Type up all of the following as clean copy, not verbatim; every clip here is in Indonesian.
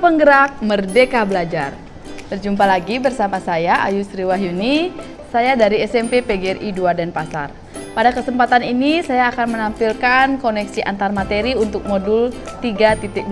penggerak Merdeka Belajar. Berjumpa lagi bersama saya Ayu Sri Wahyuni, saya dari SMP PGRI 2 Denpasar. Pada kesempatan ini saya akan menampilkan koneksi antar materi untuk modul 3.2,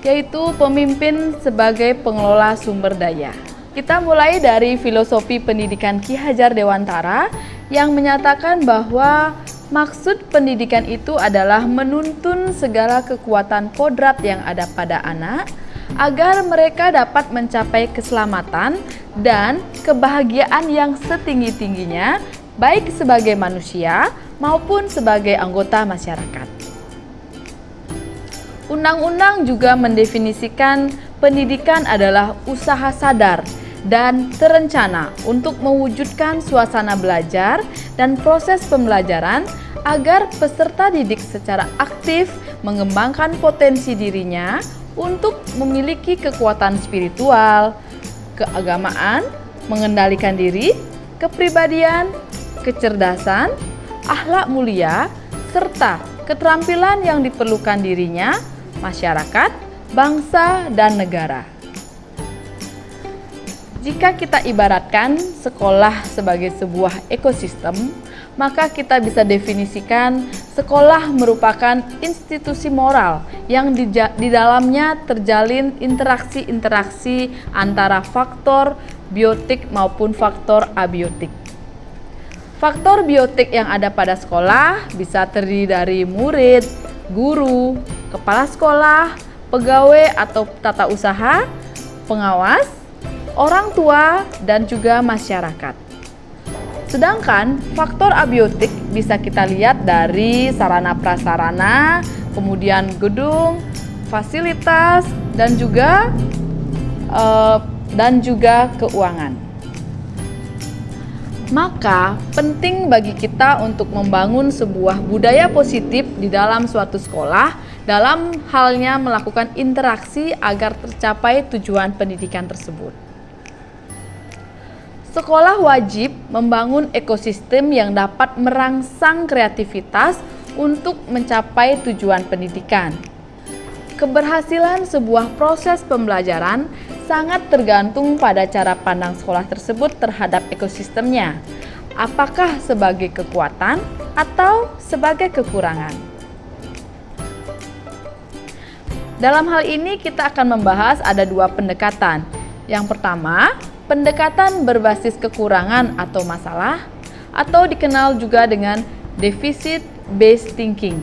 yaitu pemimpin sebagai pengelola sumber daya. Kita mulai dari filosofi pendidikan Ki Hajar Dewantara yang menyatakan bahwa maksud pendidikan itu adalah menuntun segala kekuatan kodrat yang ada pada anak agar mereka dapat mencapai keselamatan dan kebahagiaan yang setinggi-tingginya, baik sebagai manusia maupun sebagai anggota masyarakat. Undang-undang juga mendefinisikan pendidikan adalah usaha sadar dan terencana untuk mewujudkan suasana belajar dan proses pembelajaran agar peserta didik secara aktif mengembangkan potensi dirinya untuk memiliki kekuatan spiritual, keagamaan, mengendalikan diri, kepribadian, kecerdasan, akhlak mulia, serta keterampilan yang diperlukan dirinya, masyarakat, bangsa, dan negara. Jika kita ibaratkan sekolah sebagai sebuah ekosistem, maka kita bisa definisikan sekolah merupakan institusi moral yang di dalamnya terjalin interaksi-interaksi antara faktor biotik maupun faktor abiotik. Faktor biotik yang ada pada sekolah bisa terdiri dari murid, guru, kepala sekolah, pegawai atau tata usaha, pengawas, orang tua, dan juga masyarakat. Sedangkan faktor abiotik bisa kita lihat dari sarana prasarana, kemudian gedung, fasilitas, dan juga keuangan. Maka penting bagi kita untuk membangun sebuah budaya positif di dalam suatu sekolah dalam halnya melakukan interaksi agar tercapai tujuan pendidikan tersebut. Sekolah wajib membangun ekosistem yang dapat merangsang kreativitas untuk mencapai tujuan pendidikan. Keberhasilan sebuah proses pembelajaran sangat tergantung pada cara pandang sekolah tersebut terhadap ekosistemnya, apakah sebagai kekuatan atau sebagai kekurangan. Dalam hal ini kita akan membahas ada dua pendekatan. Yang pertama, pendekatan berbasis kekurangan atau masalah, atau dikenal juga dengan deficit based thinking.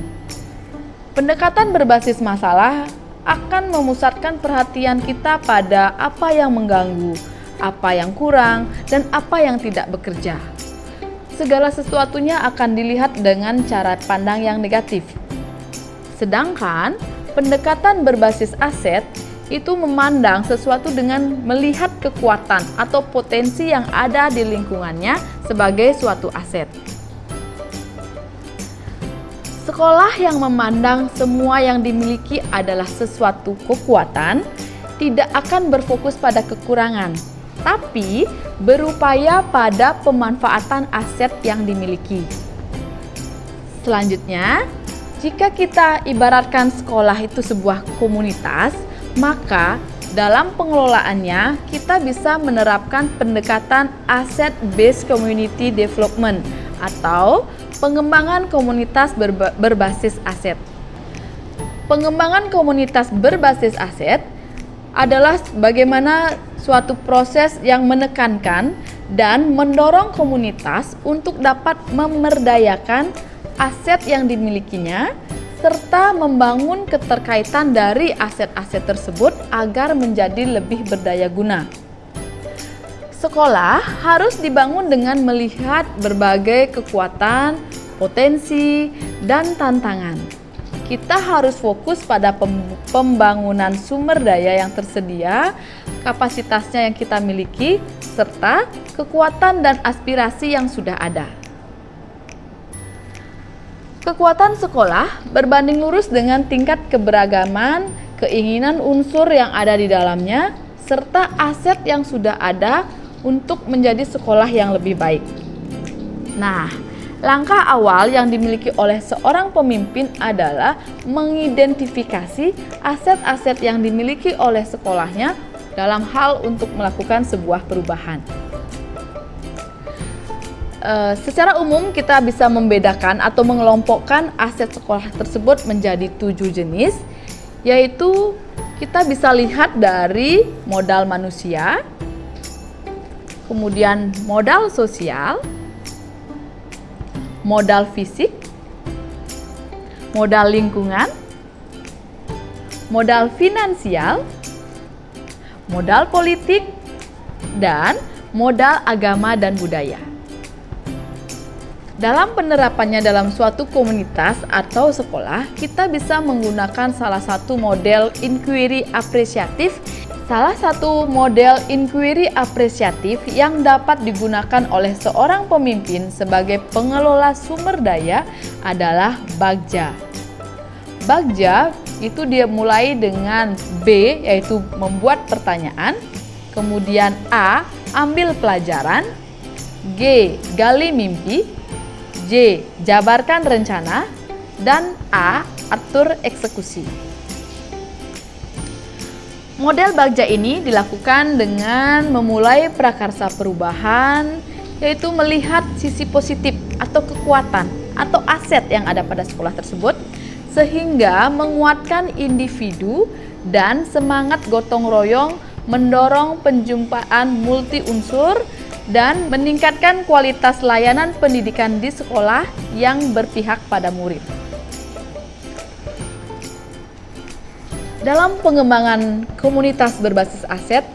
Pendekatan berbasis masalah akan memusatkan perhatian kita pada apa yang mengganggu, apa yang kurang, dan apa yang tidak bekerja. Segala sesuatunya akan dilihat dengan cara pandang yang negatif. Sedangkan pendekatan berbasis aset itu memandang sesuatu dengan melihat kekuatan atau potensi yang ada di lingkungannya sebagai suatu aset. Sekolah yang memandang semua yang dimiliki adalah sesuatu kekuatan tidak akan berfokus pada kekurangan, tapi berupaya pada pemanfaatan aset yang dimiliki. Selanjutnya, jika kita ibaratkan sekolah itu sebuah komunitas, maka dalam pengelolaannya kita bisa menerapkan pendekatan asset based community development atau pengembangan komunitas berbasis aset. Pengembangan komunitas berbasis aset adalah bagaimana suatu proses yang menekankan dan mendorong komunitas untuk dapat memberdayakan aset yang dimilikinya serta membangun keterkaitan dari aset-aset tersebut agar menjadi lebih berdaya guna. Sekolah harus dibangun dengan melihat berbagai kekuatan, potensi, dan tantangan. Kita harus fokus pada pembangunan sumber daya yang tersedia, kapasitasnya yang kita miliki, serta kekuatan dan aspirasi yang sudah ada. Kekuatan sekolah berbanding lurus dengan tingkat keberagaman, keinginan unsur yang ada di dalamnya, serta aset yang sudah ada untuk menjadi sekolah yang lebih baik. Nah, Langkah awal yang dimiliki oleh seorang pemimpin adalah mengidentifikasi aset-aset yang dimiliki oleh sekolahnya dalam hal untuk melakukan sebuah perubahan. Secara umum kita bisa membedakan atau mengelompokkan aset sekolah tersebut menjadi 7 jenis, yaitu kita bisa lihat dari modal manusia, kemudian modal sosial, modal fisik, modal lingkungan, modal finansial, modal politik, dan modal agama dan budaya. Dalam penerapannya dalam suatu komunitas atau sekolah, kita bisa menggunakan salah satu model inquiry apresiatif. Salah satu model inquiry apresiatif yang dapat digunakan oleh seorang pemimpin sebagai pengelola sumber daya adalah Bagja. Bagja itu dia mulai dengan B, yaitu membuat pertanyaan, kemudian A, ambil pelajaran, G, gali mimpi, J, jabarkan rencana, dan A, atur eksekusi. Model Bagja ini dilakukan dengan memulai prakarsa perubahan, yaitu melihat sisi positif atau kekuatan atau aset yang ada pada sekolah tersebut, sehingga menguatkan individu dan semangat gotong royong, mendorong penjumpaan multi unsur, dan meningkatkan kualitas layanan pendidikan di sekolah yang berpihak pada murid. Dalam pengembangan komunitas berbasis aset,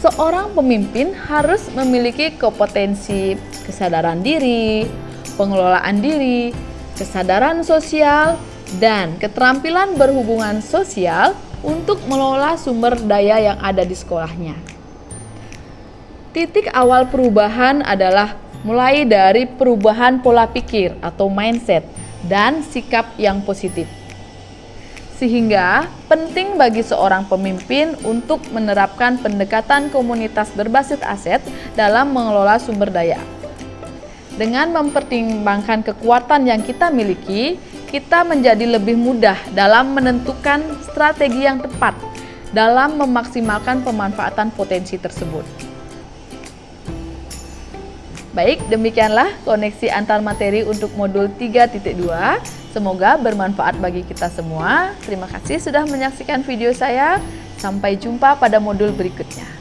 seorang pemimpin harus memiliki kompetensi kesadaran diri, pengelolaan diri, kesadaran sosial, dan keterampilan berhubungan sosial untuk mengelola sumber daya yang ada di sekolahnya. Titik awal perubahan adalah mulai dari perubahan pola pikir atau mindset dan sikap yang positif. Sehingga penting bagi seorang pemimpin untuk menerapkan pendekatan komunitas berbasis aset dalam mengelola sumber daya. Dengan mempertimbangkan kekuatan yang kita miliki, kita menjadi lebih mudah dalam menentukan strategi yang tepat dalam memaksimalkan pemanfaatan potensi tersebut. Baik, demikianlah koneksi antar materi untuk modul 3.2. Semoga bermanfaat bagi kita semua. Terima kasih sudah menyaksikan video saya. Sampai jumpa pada modul berikutnya.